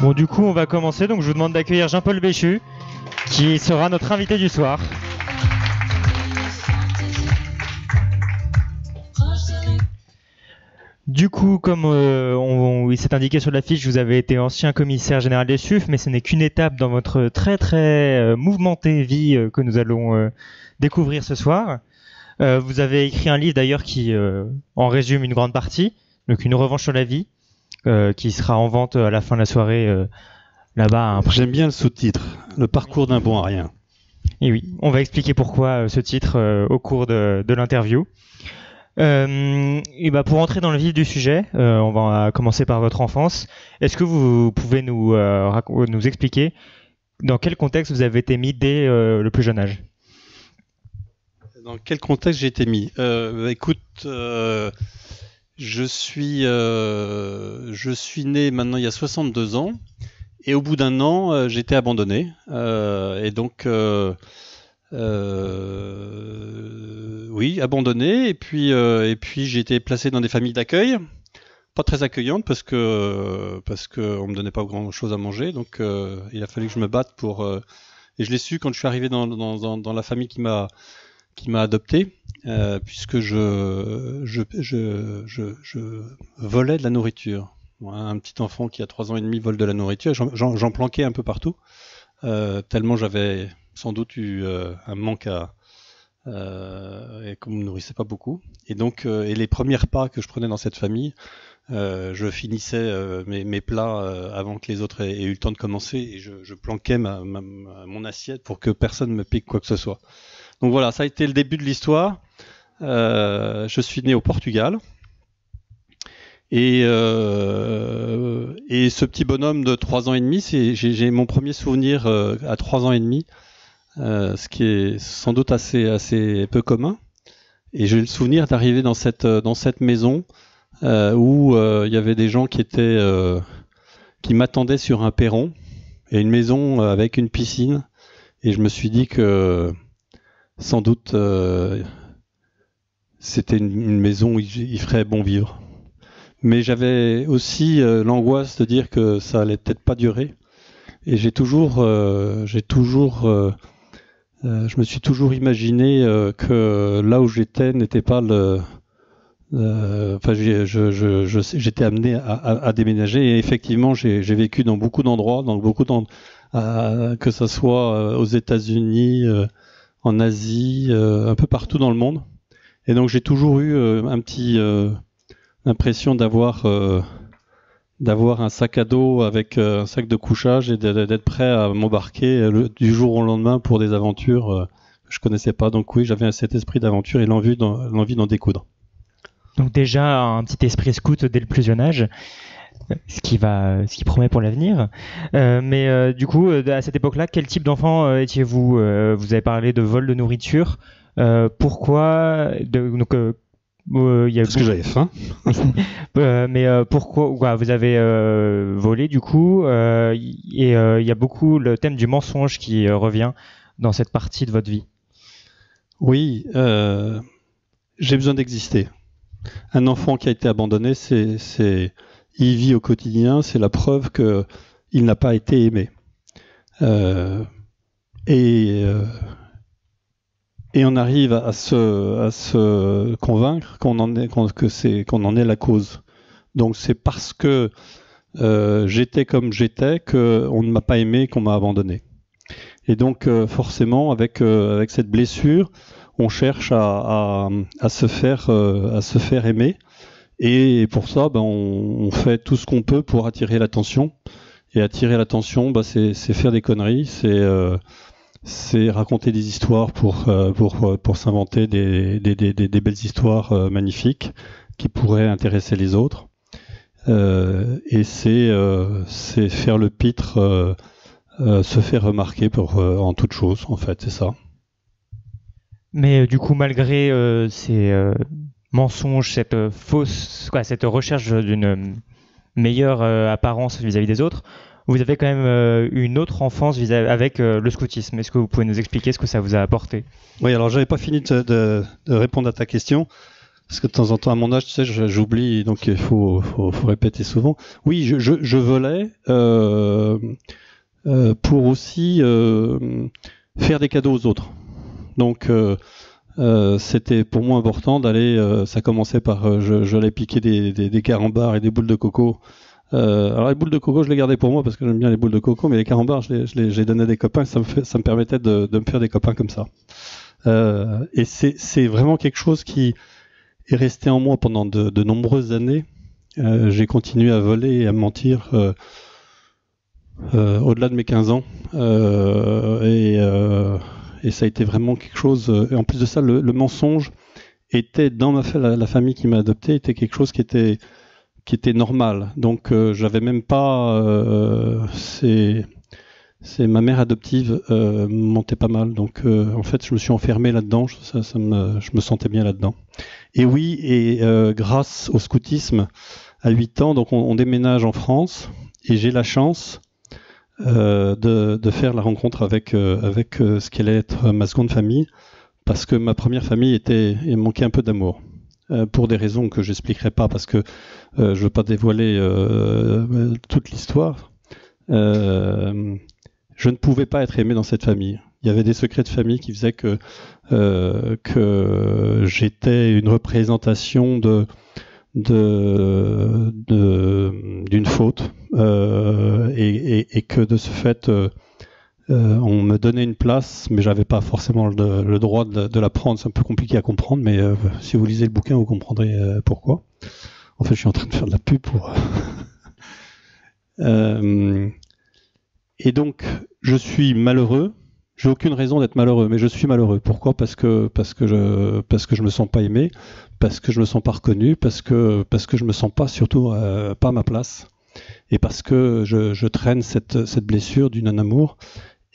Bon, du coup, on va commencer. Donc, je vous demande d'accueillir Jean-Paul Béchu, qui sera notre invité du soir. Du coup, comme il s'est indiqué sur l'affiche, vous avez été ancien commissaire général des SUF, mais ce n'est qu'une étape dans votre très mouvementée vie que nous allons découvrir ce soir. Vous avez écrit un livre d'ailleurs qui en résume une grande partie, donc Une revanche sur la vie, qui sera en vente à la fin de la soirée là-bas. J'aime bien le sous-titre, Le parcours d'un bon à rien. Et oui, on va expliquer pourquoi ce titre au cours de l'interview. Et pour entrer dans le vif du sujet, on va commencer par votre enfance. Est-ce que vous pouvez nous expliquer dans quel contexte vous avez été mis dès le plus jeune âge? Dans quel contexte j'ai été mis? Écoute, je suis né maintenant il y a 62 ans et au bout d'un an, j'ai été abandonné. Et donc, oui, abandonné. Et puis j'ai été placé dans des familles d'accueil, pas très accueillantes parce que on me donnait pas grand-chose à manger. Donc, il a fallu que je me batte pour. Et je l'ai su quand je suis arrivé dans la famille qui m'a adopté, puisque je volais de la nourriture. Un petit enfant qui a 3 ans et demi vole de la nourriture. J'en planquais un peu partout, tellement j'avais sans doute eu un manque et qu'on me nourrissait pas beaucoup. Et donc, et les premiers repas que je prenais dans cette famille, je finissais mes plats avant que les autres aient eu le temps de commencer, et je planquais mon assiette pour que personne me pique quoi que ce soit. Donc voilà, ça a été le début de l'histoire. Je suis né au Portugal. Et ce petit bonhomme de 3 ans et demi, j'ai mon premier souvenir à 3 ans et demi, ce qui est sans doute assez peu commun. Et j'ai le souvenir d'arriver dans cette maison où il y avait des gens qui m'attendaient sur un perron, et une maison avec une piscine. Et je me suis dit que sans doute c'était une maison où il ferait bon vivre. Mais j'avais aussi l'angoisse de dire que ça allait peut-être pas durer. Et je me suis toujours imaginé que là où j'étais n'était pas j'étais amené à déménager. Et effectivement, j'ai vécu dans beaucoup d'endroits, que ce soit aux États-Unis, en Asie, un peu partout dans le monde. Et donc j'ai toujours eu l'impression d'avoir un sac à dos avec un sac de couchage et d'être prêt à m'embarquer du jour au lendemain pour des aventures que je connaissais pas. Donc oui, j'avais cet esprit d'aventure et l'envie d'en découdre. Donc déjà un petit esprit scout dès le plus jeune âge, ce qui promet pour l'avenir. Mais du coup, à cette époque-là, quel type d'enfant étiez-vous? Vous avez parlé de vol de nourriture. Pourquoi Parce que j'avais faim. Mais pourquoi vous avez volé du coup, et il y a beaucoup le thème du mensonge qui revient dans cette partie de votre vie. Oui, j'ai besoin d'exister. Un enfant qui a été abandonné, il vit au quotidien, c'est la preuve qu'il n'a pas été aimé. Et on arrive à se convaincre qu'on en est la cause. Donc c'est parce que j'étais comme j'étais qu'on ne m'a pas aimé, qu'on m'a abandonné. Et donc forcément, avec cette blessure, on cherche à se faire aimer. Et pour ça, on fait tout ce qu'on peut pour attirer l'attention. Et attirer l'attention, c'est faire des conneries, c'est raconter des histoires pour s'inventer des belles histoires magnifiques qui pourraient intéresser les autres. Et c'est faire le pitre, se faire remarquer en toute chose, en fait, c'est ça. Mais du coup, malgré ces mensonges, cette recherche d'une meilleure apparence vis-à-vis des autres, vous avez quand même une autre enfance avec le scoutisme. Est-ce que vous pouvez nous expliquer ce que ça vous a apporté? Oui, alors j'avais pas fini de répondre à ta question. parce que de temps en temps, à mon âge, tu sais, j'oublie, donc il faut répéter souvent. Oui, je volais pour aussi faire des cadeaux aux autres. Donc, c'était pour moi important d'aller. Ça commençait par, j'allais piquer des carambars et des boules de coco. Alors les boules de coco, je les gardais pour moi parce que j'aime bien les boules de coco, mais les carambars, je les donnais à des copains. Ça me permettait de me faire des copains comme ça. Et c'est vraiment quelque chose qui est resté en moi pendant de nombreuses années. J'ai continué à voler et à mentir au-delà de mes 15 ans. Et ça a été vraiment quelque chose. Et en plus de ça, le mensonge était dans la famille qui m'a adopté, était quelque chose qui était normal. Donc j'avais même pas. C'est ma mère adoptive mentait pas mal. Donc en fait, je me suis enfermé là-dedans. Je me sentais bien là-dedans. Et oui, grâce au scoutisme, à 8 ans, donc on déménage en France et j'ai la chance de faire la rencontre avec ce qu'allait être ma seconde famille, parce que ma première famille manquait un peu d'amour. Pour des raisons que j'expliquerai pas, parce que je veux pas dévoiler toute l'histoire. Je ne pouvais pas être aimé dans cette famille. Il y avait des secrets de famille qui faisaient que j'étais une représentation d'une faute et que de ce fait on me donnait une place, mais j'avais pas forcément le droit de la prendre. C'est un peu compliqué à comprendre, mais si vous lisez le bouquin, vous comprendrez pourquoi. En fait, je suis en train de faire de la pub pour. Et donc, je suis malheureux. J'ai aucune raison d'être malheureux, mais je suis malheureux. Pourquoi ? Parce que je me sens pas aimé, parce que je me sens pas reconnu, parce que je me sens pas, surtout pas à ma place, et parce que je traîne cette blessure du non-amour.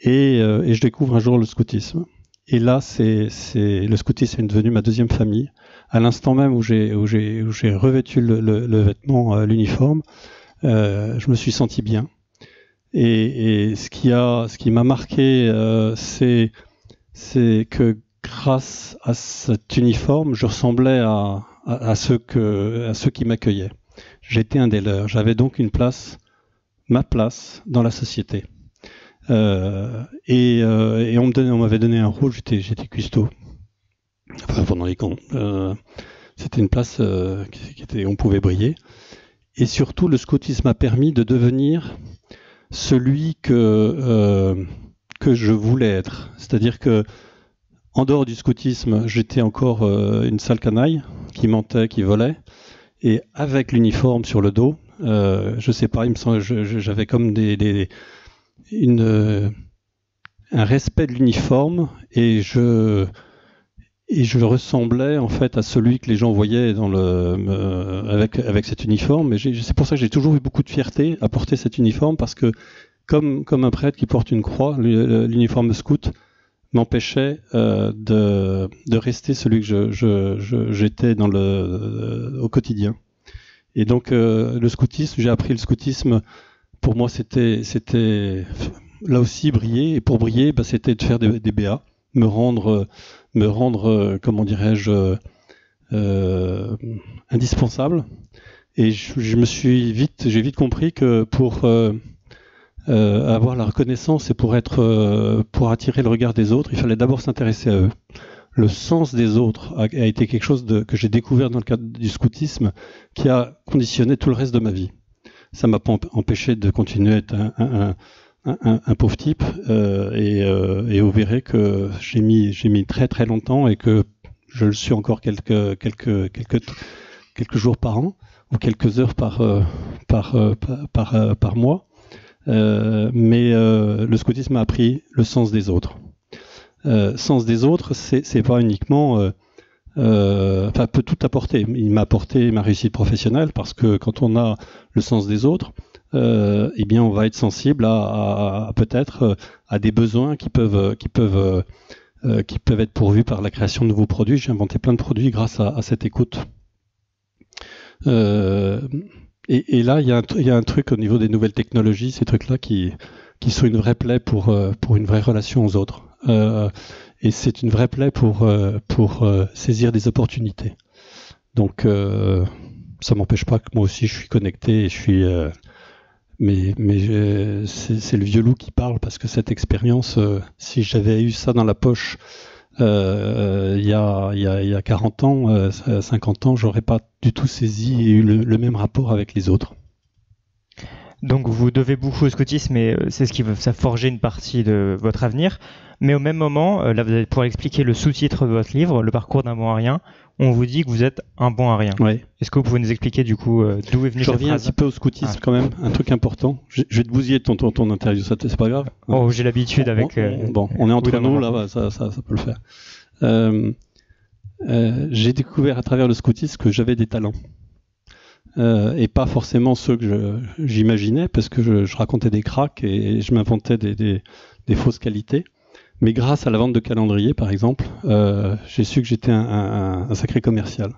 Et je découvre un jour le scoutisme. Et là, le scoutisme est devenu ma deuxième famille. À l'instant même où j'ai revêtu le vêtement, l'uniforme, je me suis senti bien. Et ce qui m'a marqué, c'est que grâce à cet uniforme, je ressemblais à ceux qui m'accueillaient. J'étais un des leurs. J'avais donc ma place dans la société. Et on m'avait donné un rôle. J'étais cuistot. Enfin, pendant les camps, c'était une place on pouvait briller. Et surtout, le scoutisme m'a permis de devenir celui que je voulais être. C'est-à-dire que, en dehors du scoutisme, j'étais encore une sale canaille qui mentait, qui volait. Et avec l'uniforme sur le dos, je sais pas, il me semble, j'avais comme un respect de l'uniforme et je ressemblais en fait à celui que les gens voyaient avec cet uniforme. Et c'est pour ça que j'ai toujours eu beaucoup de fierté à porter cet uniforme, parce que comme un prêtre qui porte une croix, l'uniforme scout m'empêchait de rester celui que j'étais au quotidien. Et donc le scoutisme, j'ai appris le scoutisme. Pour moi, c'était là aussi briller. Et pour briller, c'était de faire des BA, me rendre, comment dirais-je, indispensable. Et j'ai vite compris que pour avoir la reconnaissance et pour attirer le regard des autres, il fallait d'abord s'intéresser à eux. Le sens des autres a été quelque chose que j'ai découvert dans le cadre du scoutisme, qui a conditionné tout le reste de ma vie. Ça m'a pas empêché de continuer à être un pauvre type, et vous verrez que j'ai mis très très longtemps, et que je le suis encore quelques jours par an, ou quelques heures par mois. Mais le scoutisme m'a appris le sens des autres. Sens des autres, c'est pas uniquement peut tout apporter. Il m'a apporté ma réussite professionnelle, parce que quand on a le sens des autres, eh bien on va être sensible à peut-être à des besoins qui peuvent être pourvus par la création de nouveaux produits. J'ai inventé plein de produits grâce à cette écoute. Et là, il y a un truc au niveau des nouvelles technologies, ces trucs-là qui sont une vraie plaie pour une vraie relation aux autres. Et c'est une vraie plaie pour saisir des opportunités. Donc ça m'empêche pas que moi aussi je suis connecté et je suis c'est le vieux loup qui parle, parce que cette expérience, si j'avais eu ça dans la poche il y a 40 ans, 50 ans, j'aurais pas du tout saisi et eu le même rapport avec les autres. Donc vous devez beaucoup au scoutisme et c'est ce qui va forger une partie de votre avenir. Mais au même moment, là vous allez pouvoir expliquer le sous-titre de votre livre, Le parcours d'un bon à rien. On vous dit que vous êtes un bon à rien. Ouais. Est-ce que vous pouvez nous expliquer du coup d'où est venue cette phrase ? Je reviens un petit peu au scoutisme quand même, un truc important. Je vais te bousiller ton interview, ça c'est pas grave. Oh, j'ai l'habitude avec... Bon, on est entre nous, là, ça peut le faire. J'ai découvert à travers le scoutisme que j'avais des talents. Et pas forcément ceux que j'imaginais, parce que je racontais des cracks et je m'inventais des fausses qualités. Mais grâce à la vente de calendriers, par exemple, j'ai su que j'étais un sacré commercial.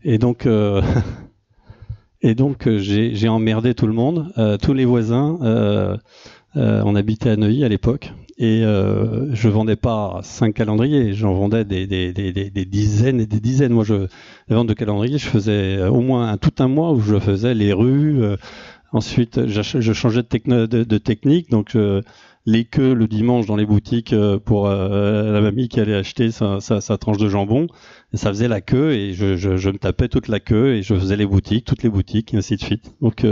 Et donc, j'ai emmerdé tout le monde, tous les voisins. On habitait à Neuilly à l'époque, et je vendais pas 5 calendriers, j'en vendais des dizaines et des dizaines. Moi, les ventes de calendriers, je faisais au moins tout un mois où je faisais les rues. Ensuite, je changeais de technique, donc les queues le dimanche dans les boutiques pour la mamie qui allait acheter sa tranche de jambon. Et ça faisait la queue, et je me tapais toute la queue, et je faisais toutes les boutiques, et ainsi de suite. Donc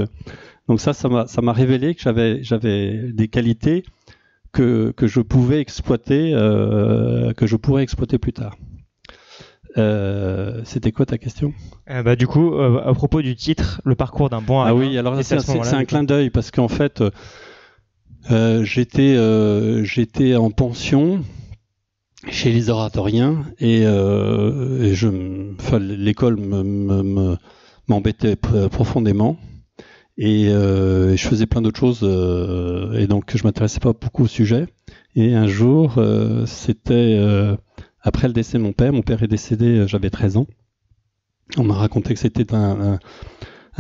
ça m'a révélé que j'avais des qualités que je pouvais exploiter, que je pourrais exploiter plus tard. C'était quoi ta question ? Du coup, à propos du titre, Le parcours d'un bon à rien. Ah oui, alors c'est un clin d'œil, parce qu'en fait, j'étais en pension chez les oratoriens, et l'école m'embêtait profondément. Et je faisais plein d'autres choses, et donc je m'intéressais pas beaucoup au sujet. Et un jour, c'était après le décès de mon père est décédé, j'avais 13 ans. On m'a raconté que c'était un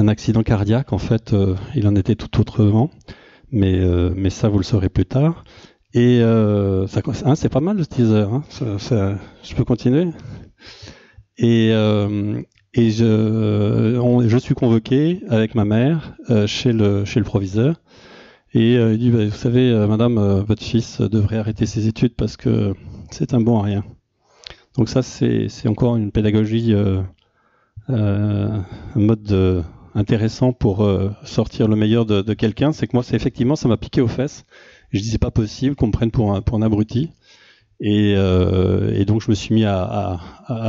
accident cardiaque. En fait, il en était tout autrement, mais ça vous le saurez plus tard. Et c'est pas mal le teaser, hein, je peux continuer. Et je suis convoqué avec ma mère chez le proviseur, et il dit vous savez madame, votre fils devrait arrêter ses études parce que c'est un bon à rien. Donc ça c'est encore une pédagogie, un mode intéressant pour sortir le meilleur de quelqu'un. C'est que moi effectivement ça m'a piqué aux fesses. Je dis c'est pas possible qu'on me prenne pour un abruti, et donc je me suis mis à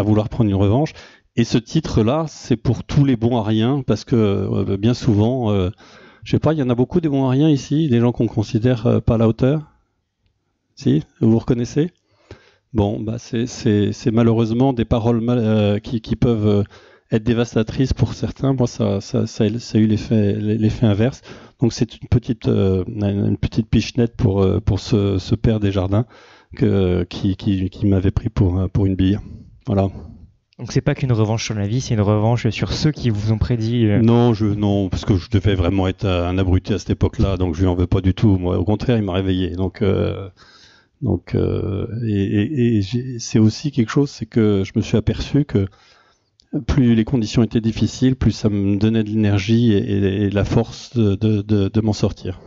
vouloir prendre une revanche. Et ce titre-là, c'est pour tous les bons à rien, parce que bien souvent, je sais pas, il y en a beaucoup des bons à rien ici, des gens qu'on considère pas à la hauteur. Si, vous reconnaissez ? Bon, bah c'est malheureusement des paroles qui peuvent être dévastatrices pour certains. Moi, ça a eu l'effet inverse. Donc c'est une petite pichenette pour ce père Desjardins qui m'avait pris pour une bille. Voilà. Donc c'est pas qu'une revanche sur la vie, c'est une revanche sur ceux qui vous ont prédit. Non, parce que je devais vraiment être un abruti à cette époque-là, donc je lui en veux pas du tout. Moi, au contraire, il m'a réveillé. Donc c'est aussi quelque chose, c'est que je me suis aperçu que plus les conditions étaient difficiles, plus ça me donnait de l'énergie et la force de m'en sortir.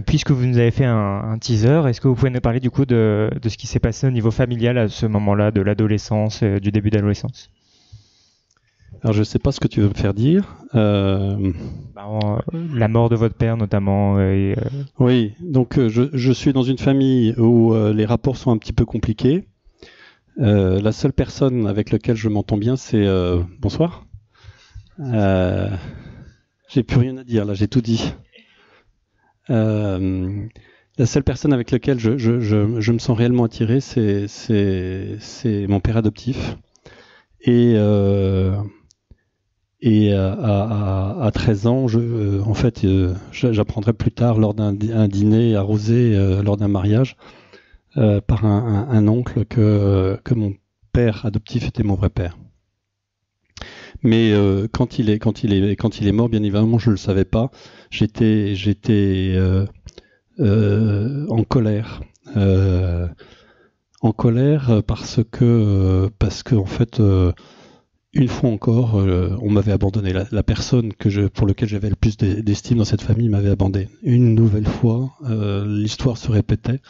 Puisque vous nous avez fait un teaser, est-ce que vous pouvez nous parler du coup de ce qui s'est passé au niveau familial à ce moment-là, de l'adolescence, du début d'adolescence ? Alors je ne sais pas ce que tu veux me faire dire. La mort de votre père notamment. Oui, donc je suis dans une famille où les rapports sont un petit peu compliqués. La seule personne avec laquelle je m'entends bien, c'est bonsoir. J'ai plus rien à dire là, j'ai tout dit. La seule personne avec laquelle je me sens réellement attiré, c'est mon père adoptif. Et à 13 ans, j'apprendrai plus tard lors d'un dîner arrosé, lors d'un mariage, par un oncle que mon père adoptif était mon vrai père. Mais quand il est mort, bien évidemment, je le savais pas. J'étais en colère. En colère parce que en fait une fois encore, on m'avait abandonné. La personne pour laquelle j'avais le plus d'estime dans cette famille m'avait abandonné. Une nouvelle fois, l'histoire se répétait.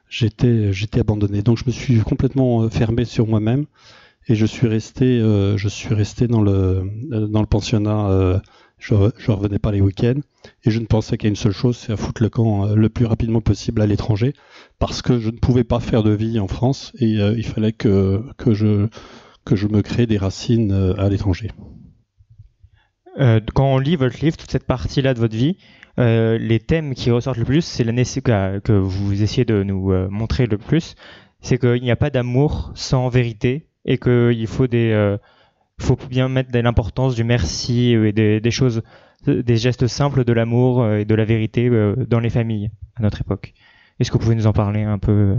J'étais abandonné. Donc je me suis complètement fermé sur moi-même et je suis resté dans le pensionnat. Je revenais pas les week-ends et je ne pensais qu'à une seule chose, c'est à foutre le camp le plus rapidement possible à l'étranger, parce que je ne pouvais pas faire de vie en France et il fallait que je me crée des racines à l'étranger. Quand on lit votre livre, toute cette partie-là de votre vie, les thèmes qui ressortent le plus, c'est que vous essayez de nous montrer le plus, c'est qu'il n'y a pas d'amour sans vérité et qu'il faut faut bien mettre de l'importance du merci et des choses, des gestes simples de l'amour et de la vérité dans les familles à notre époque. Est-ce que vous pouvez nous en parler un peu?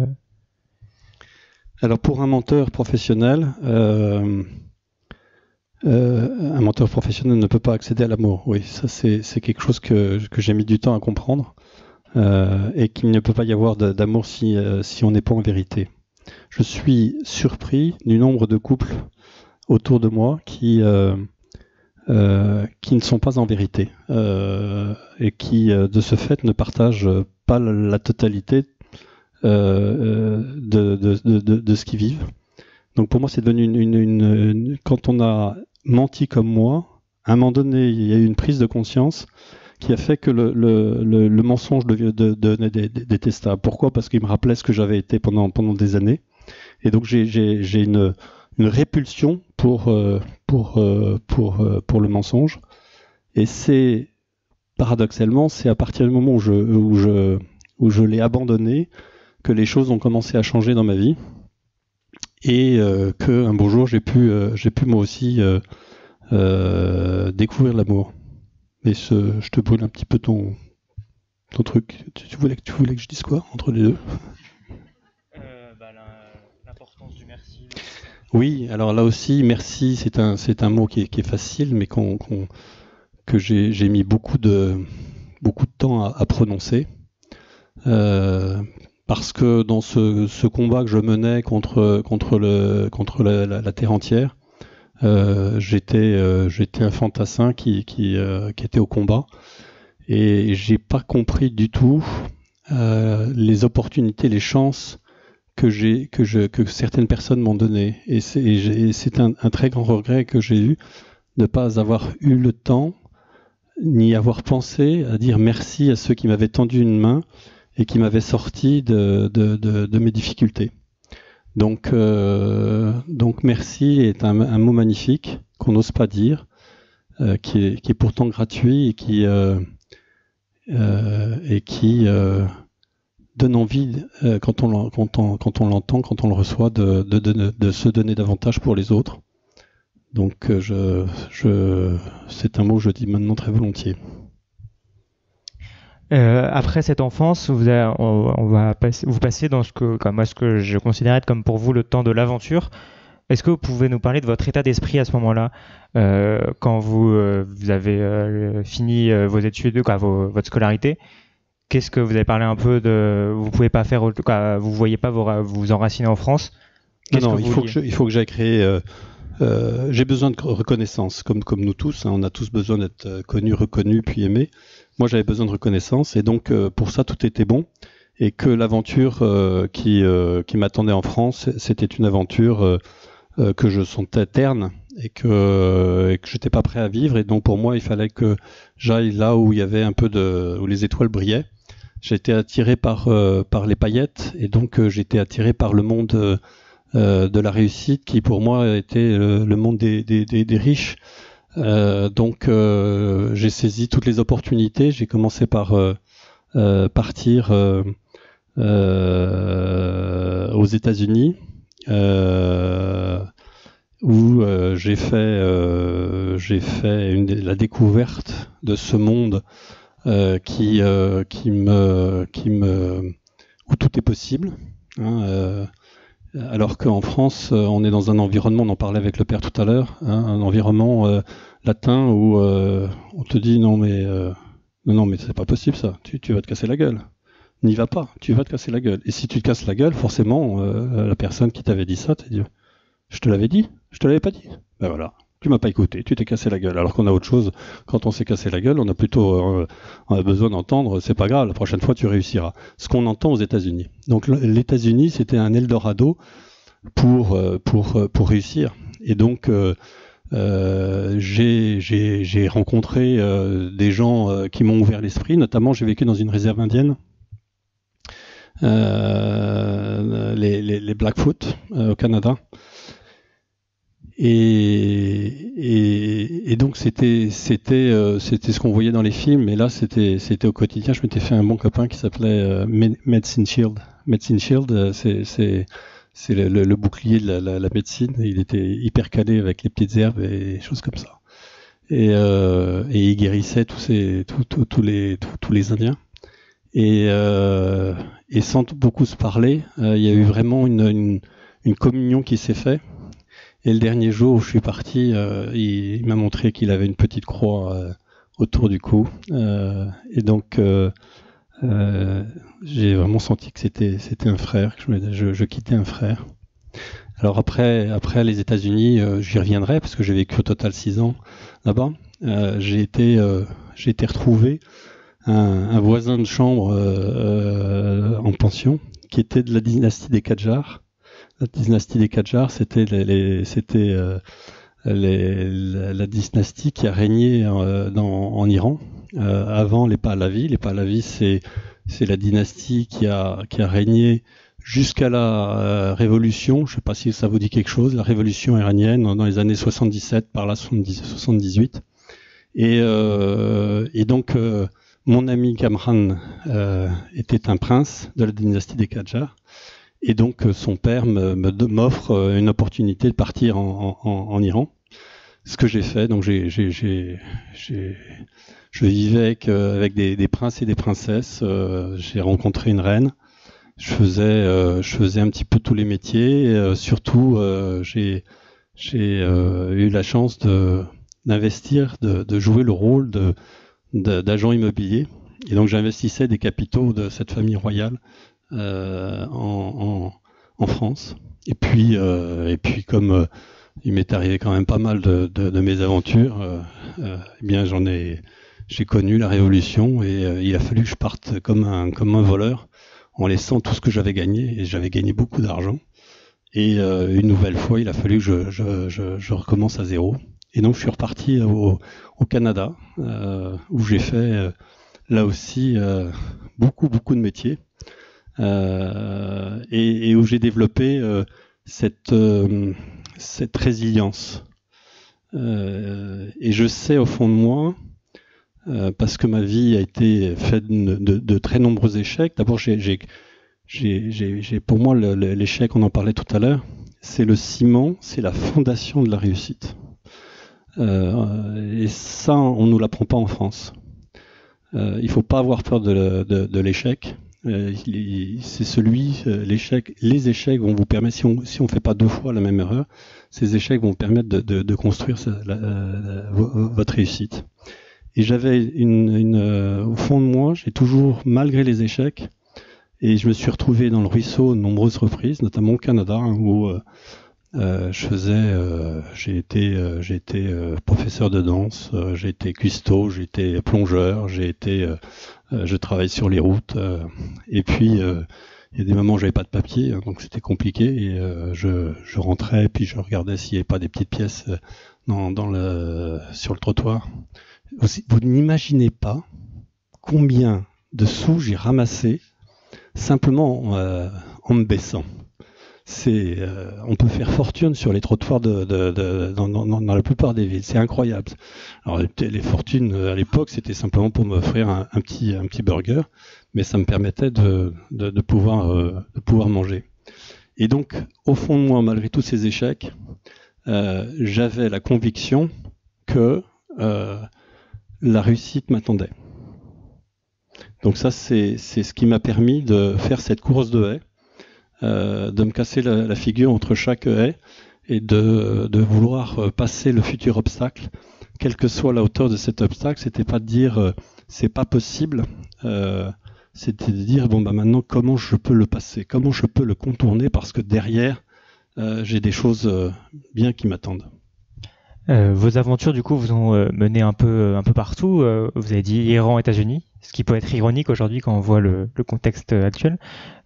Alors pour un menteur professionnel, un menteur professionnel ne peut pas accéder à l'amour. Oui, ça c'est quelque chose que j'ai mis du temps à comprendre, et qu'il ne peut pas y avoir d'amour si on n'est pas en vérité. Je suis surpris du nombre de couples autour de moi qui ne sont pas en vérité, et qui de ce fait ne partagent pas la totalité de ce qu'ils vivent. Donc pour moi c'est devenu quand on a menti comme moi, à un moment donné il y a eu une prise de conscience qui a fait que le mensonge devenait détestable. Pourquoi ? Parce qu'il me rappelait ce que j'avais été pendant des années, et donc j'ai une répulsion pour le mensonge. Et c'est paradoxalement, c'est à partir du moment où je l'ai abandonné que les choses ont commencé à changer dans ma vie, et que un beau jour j'ai pu moi aussi découvrir l'amour. Mais je te brûle un petit peu ton truc. Tu voulais que je dise quoi entre les deux ? L'importance du merci. Oui, alors là aussi, merci, c'est un mot qui est facile, mais que j'ai mis beaucoup de temps à prononcer, parce que dans ce combat que je menais contre la terre entière, j'étais un fantassin qui était au combat, et j'ai pas compris du tout les opportunités, les chances que certaines personnes m'ont donné, et c'est un très grand regret que j'ai eu de ne pas avoir eu le temps ni avoir pensé à dire merci à ceux qui m'avaient tendu une main et qui m'avaient sorti de mes difficultés. Donc merci est un mot magnifique qu'on n'ose pas dire, qui est pourtant gratuit et qui donne envie, quand on l'entend, quand on le reçoit, de se donner davantage pour les autres. Donc c'est un mot que je dis maintenant très volontiers. Après cette enfance, vous passez dans ce que je considère être comme pour vous le temps de l'aventure. Est-ce que vous pouvez nous parler de votre état d'esprit à ce moment-là, quand vous avez fini vos études, votre scolarité? Qu'est-ce que vous avez parlé un peu de, vous pouvez pas faire, vous voyez pas vous enraciner en France? Non, il faut que j'aille créer. J'ai besoin de reconnaissance, comme nous tous, hein, on a tous besoin d'être connus, reconnus, puis aimés. Moi, j'avais besoin de reconnaissance, et donc pour ça, tout était bon. Et que l'aventure qui m'attendait en France, c'était une aventure que je sentais terne, et que j'étais pas prêt à vivre. Et donc pour moi, il fallait que j'aille là où il y avait un peu où les étoiles brillaient. J'étais attiré par les paillettes, et donc j'étais attiré par le monde de la réussite, qui pour moi était le monde des riches. Donc j'ai saisi toutes les opportunités. J'ai commencé par partir aux États-Unis, où j'ai fait la découverte de ce monde où tout est possible, hein, alors qu'en France, on est dans un environnement, on en parlait avec le père tout à l'heure, hein, un environnement latin où on te dit non mais c'est pas possible ça, tu vas te casser la gueule. N'y va pas, tu vas te casser la gueule. Et si tu te casses la gueule, forcément, la personne qui t'avait dit ça t'a dit je te l'avais dit, je te l'avais pas dit. Ben voilà. tu m'as pas écouté, tu t'es cassé la gueule. Alors qu'on a autre chose, quand on s'est cassé la gueule, on a plutôt on a besoin d'entendre, c'est pas grave, la prochaine fois tu réussiras. Ce qu'on entend aux États-Unis. Donc les États-Unis, c'était un Eldorado pour réussir. Et donc j'ai rencontré des gens qui m'ont ouvert l'esprit. Notamment, j'ai vécu dans une réserve indienne, les Blackfoot au Canada. Et donc c'était ce qu'on voyait dans les films, mais là c'était au quotidien. Je m'étais fait un bon copain qui s'appelait Medicine Shield. Medicine Shield, c'est le bouclier de la médecine. Il était hyper calé avec les petites herbes et des choses comme ça. Et il guérissait tous les Indiens. Et sans beaucoup se parler, il y a eu vraiment une communion qui s'est faite. Et le dernier jour où je suis parti, il m'a montré qu'il avait une petite croix autour du cou. Et donc j'ai vraiment senti que c'était un frère, que je quittais un frère. Alors après les États-Unis, j'y reviendrai parce que j'ai vécu au total 6 ans là-bas. J'ai été retrouvé un voisin de chambre en pension qui était de la dynastie des Qadjars. La dynastie des Qadjars, c'était la dynastie qui a régné en Iran avant les Pahlavis. Les Pahlavis, c'est la dynastie qui a régné jusqu'à la révolution. Je ne sais pas si ça vous dit quelque chose. La révolution iranienne dans les années 77, par là 78. Et donc mon ami Kamran était un prince de la dynastie des Qadjars. Et donc son père m'offre une opportunité de partir en Iran. Ce que j'ai fait, donc je vivais avec des princes et des princesses. J'ai rencontré une reine. Je faisais un petit peu tous les métiers. Surtout, j'ai eu la chance d'investir, de jouer le rôle d'agent immobilier. Et donc j'investissais des capitaux de cette famille royale en France. Et puis comme il m'est arrivé quand même pas mal de mes aventures, eh bien j'ai connu la révolution et il a fallu que je parte comme un voleur en laissant tout ce que j'avais gagné, et j'avais gagné beaucoup d'argent. Et une nouvelle fois, il a fallu que je recommence à zéro. Et donc je suis reparti au Canada, où j'ai fait là aussi beaucoup de métiers. Et où j'ai développé cette résilience. Et je sais au fond de moi, parce que ma vie a été faite de très nombreux échecs. D'abord, pour moi, l'échec, on en parlait tout à l'heure, c'est le ciment, c'est la fondation de la réussite. Et ça, on ne nous l'apprend pas en France. Il ne faut pas avoir peur de l'échec. C'est les échecs vont vous permettre, si on fait pas 2 fois la même erreur, ces échecs vont permettre de construire votre réussite. Et j'avais au fond de moi, j'ai toujours, malgré les échecs, et je me suis retrouvé dans le ruisseau de nombreuses reprises, notamment au Canada, où j'ai été professeur de danse, j'ai été cuistot, j'ai été plongeur, je travaille sur les routes, et puis il y a des moments où j'avais pas de papier, donc c'était compliqué, et je rentrais, puis je regardais s'il n'y avait pas des petites pièces sur le trottoir. Vous n'imaginez pas combien de sous j'ai ramassé simplement en me baissant. On peut faire fortune sur les trottoirs dans la plupart des villes. C'est incroyable. Alors les fortunes à l'époque, c'était simplement pour m'offrir un petit burger, mais ça me permettait de pouvoir manger. Et donc, au fond de moi, malgré tous ces échecs, j'avais la conviction que la réussite m'attendait. Donc ça, c'est ce qui m'a permis de faire cette course de haies. De me casser la figure entre chaque haie et de vouloir passer le futur obstacle, quelle que soit la hauteur de cet obstacle. C'était pas de dire c'est pas possible, c'était de dire maintenant comment je peux le passer, comment je peux le contourner, parce que derrière j'ai des choses bien qui m'attendent. Vos aventures, du coup, vous ont mené un peu partout. Vous avez dit Iran, États-Unis, ce qui peut être ironique aujourd'hui quand on voit le contexte actuel.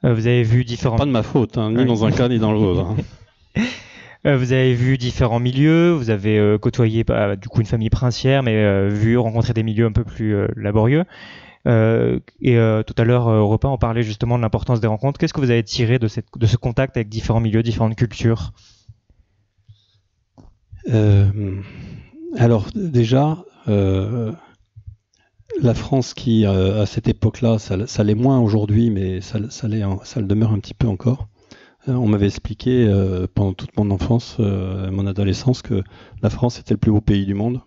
Vous avez vu différents... Pas de ma faute, hein, ni Oui. dans un cas ni dans l'autre. Hein. Vous avez vu différents milieux, vous avez côtoyé du coup une famille princière, mais rencontrer des milieux un peu plus laborieux. Tout à l'heure au repas, on parlait justement de l'importance des rencontres. Qu'est-ce que vous avez tiré de ce contact avec différents milieux, différentes cultures? Alors déjà, la France qui, à cette époque-là, ça l'est moins aujourd'hui, mais ça le demeure un petit peu encore. On m'avait expliqué pendant toute mon enfance, mon adolescence, que la France était le plus beau pays du monde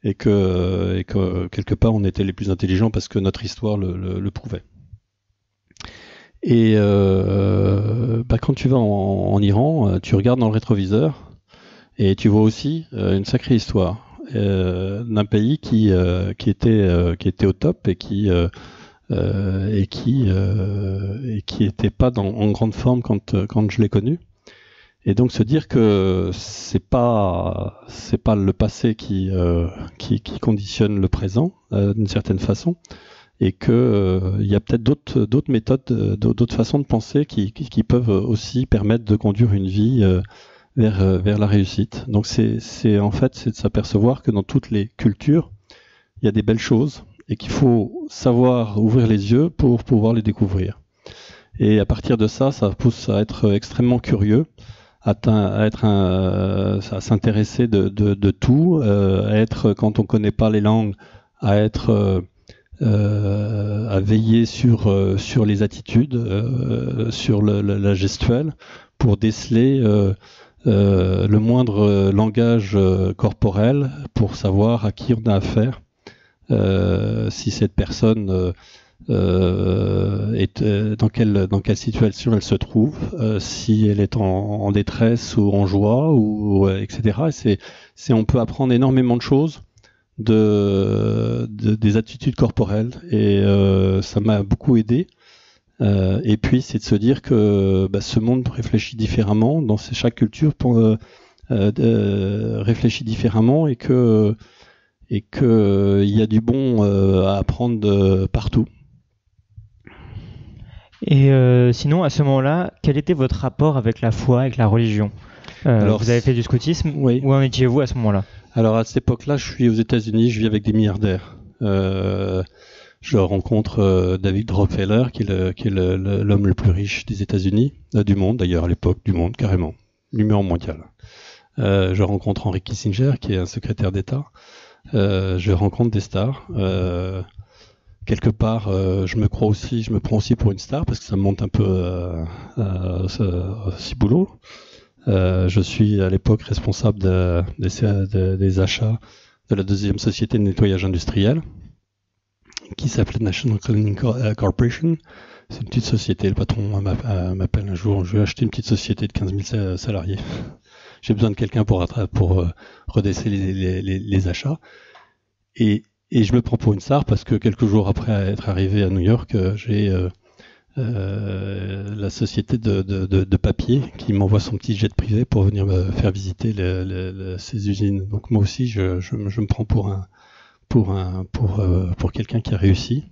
et que quelque part on était les plus intelligents parce que notre histoire le prouvait. Et quand tu vas en Iran, tu regardes dans le rétroviseur et tu vois aussi une sacrée histoire d'un pays qui était au top et qui était pas en grande forme quand je l'ai connu. Et donc se dire que c'est pas le passé qui conditionne le présent d'une certaine façon, et que il y a peut-être d'autres méthodes, d'autres façons de penser qui peuvent aussi permettre de conduire une vie vers la réussite. Donc c'est en fait c'est de s'apercevoir que dans toutes les cultures il y a des belles choses et qu'il faut savoir ouvrir les yeux pour pouvoir les découvrir. Et à partir de ça pousse à être extrêmement curieux, à s'intéresser de tout, à être, quand on connaît pas les langues, à veiller sur les attitudes, sur la gestuelle, pour déceler le moindre langage corporel, pour savoir à qui on a affaire, si cette personne dans quelle situation elle se trouve, si elle est en détresse ou en joie, etc. On peut apprendre énormément de choses des attitudes corporelles, et ça m'a beaucoup aidé. Et puis c'est de se dire que ce monde réfléchit différemment, chaque culture réfléchit différemment, et que il y a du bon à apprendre partout. Et sinon, à ce moment-là, quel était votre rapport avec la foi, avec la religion? Alors, vous avez fait du scoutisme, oui. Où en étiez-vous à ce moment-là? Alors à cette époque-là, je suis aux États-Unis, je vis avec des milliardaires. Je rencontre David Rockefeller, qui est l'homme le plus riche des États-Unis, du monde d'ailleurs à l'époque, du monde carrément, numéro mondial. Je rencontre Henry Kissinger, qui est un secrétaire d'État. Je rencontre des stars. Quelque part, je me prends aussi pour une star parce que ça me monte un peu ciboulot. Je suis à l'époque responsable des achats de la deuxième société de nettoyage industriel, qui s'appelait National Cleaning Corporation. C'est une petite société. Le patron m'appelle un jour: je vais acheter une petite société de 15 000 salariés. J'ai besoin de quelqu'un pour redéceler les achats. Et je me prends pour une star parce que quelques jours après être arrivé à New York, j'ai la société de papier qui m'envoie son petit jet privé pour venir me faire visiter ces usines. Donc moi aussi, je me prends pour quelqu'un qui a réussi.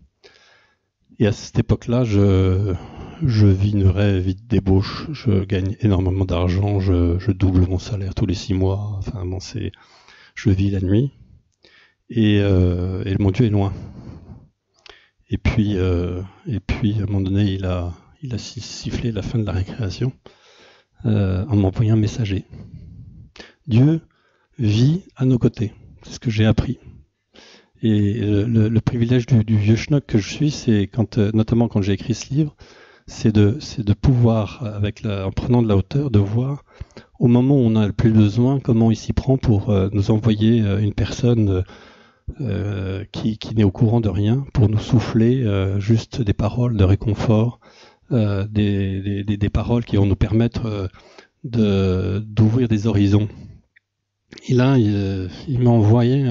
Et à cette époque-là, je vis une vraie vie de débauche. Je gagne énormément d'argent. Je double mon salaire tous les 6 mois. Enfin bon, je vis la nuit. Et mon Dieu est loin. Et puis à un moment donné, il a sifflé la fin de la récréation en m'envoyant un messager. Dieu vit à nos côtés. C'est ce que j'ai appris. Et le privilège du vieux schnock que je suis, c'est notamment quand j'ai écrit ce livre, c'est de pouvoir, en prenant de la hauteur, de voir au moment où on a le plus besoin comment il s'y prend pour nous envoyer une personne qui n'est au courant de rien, pour nous souffler juste des paroles de réconfort, des paroles qui vont nous permettre d'ouvrir des horizons. Et là, il m'a envoyé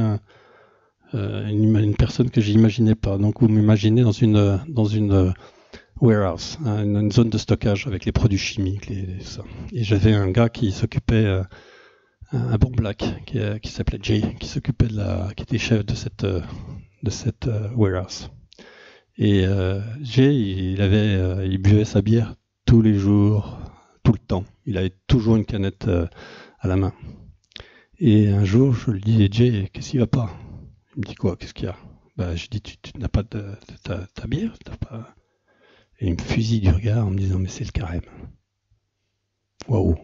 une personne que j'imaginais pas. Donc vous m'imaginez dans une warehouse, une zone de stockage avec les produits chimiques, ça. Et j'avais un gars qui s'occupait un bon black qui s'appelait Jay, qui était chef de cette warehouse. Et Jay, il buvait sa bière tous les jours, tout le temps. Il avait toujours une canette à la main. Et un jour, je lui dis, Jay, qu'est-ce qui va pas? Il me dit quoi? Qu'est-ce qu'il y a? Bah, je dis, tu n'as pas de ta bière? T'as pas... Et il me fusille du regard en me disant, mais c'est le carême. Waouh!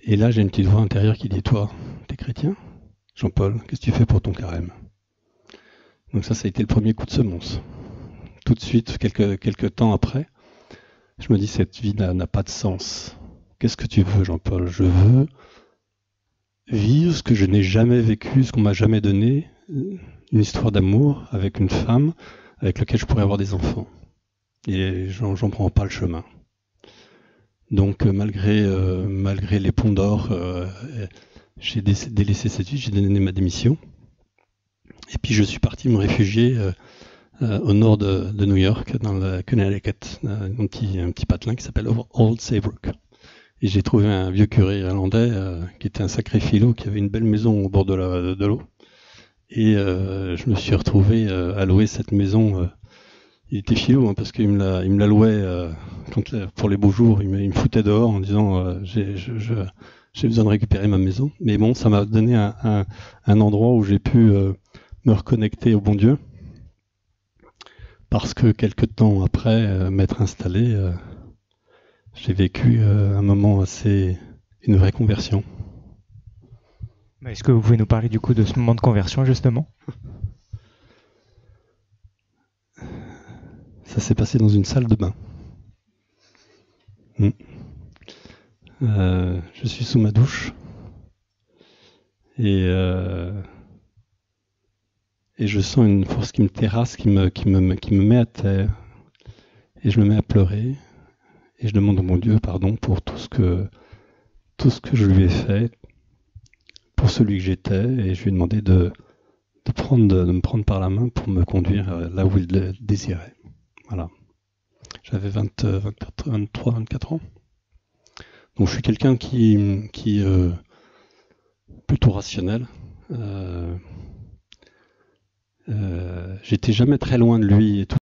Et là, j'ai une petite voix intérieure qui dit, toi, t'es chrétien? Jean-Paul, qu'est-ce que tu fais pour ton carême? Donc ça a été le premier coup de semonce. Tout de suite, quelques temps après, je me dis, cette vie n'a pas de sens. Qu'est-ce que tu veux, Jean-Paul? Je veux vivre ce que je n'ai jamais vécu, ce qu'on m'a jamais donné, une histoire d'amour avec une femme avec laquelle je pourrais avoir des enfants. Et j'en prends pas le chemin. Donc malgré les ponts d'or, j'ai délaissé cette vie, j'ai donné ma démission. Et puis je suis parti me réfugier au nord de New York, dans le Connecticut, un petit patelin qui s'appelle Old Saybrook. Et j'ai trouvé un vieux curé irlandais qui était un sacré philo, qui avait une belle maison au bord de l'eau. Et je me suis retrouvé à louer cette maison. Il était philo, hein, parce qu'il me la louait pour les beaux jours. Il me foutait dehors en disant j'ai besoin de récupérer ma maison. Mais bon, ça m'a donné un endroit où j'ai pu me reconnecter au bon Dieu. Parce que quelques temps après m'être installé, j'ai vécu un moment une vraie conversion. Est-ce que vous pouvez nous parler du coup de ce moment de conversion justement? Ça s'est passé dans une salle de bain. Je suis sous ma douche et je sens une force qui me terrasse, qui me met à terre, et je me mets à pleurer et je demande à mon Dieu pardon pour tout ce que je lui ai fait, pour celui que j'étais, et je lui ai demandé de me prendre par la main pour me conduire là où il le désirait. Voilà. J'avais 23-24 ans. Donc je suis quelqu'un qui plutôt rationnel. J'étais jamais très loin de lui et tout.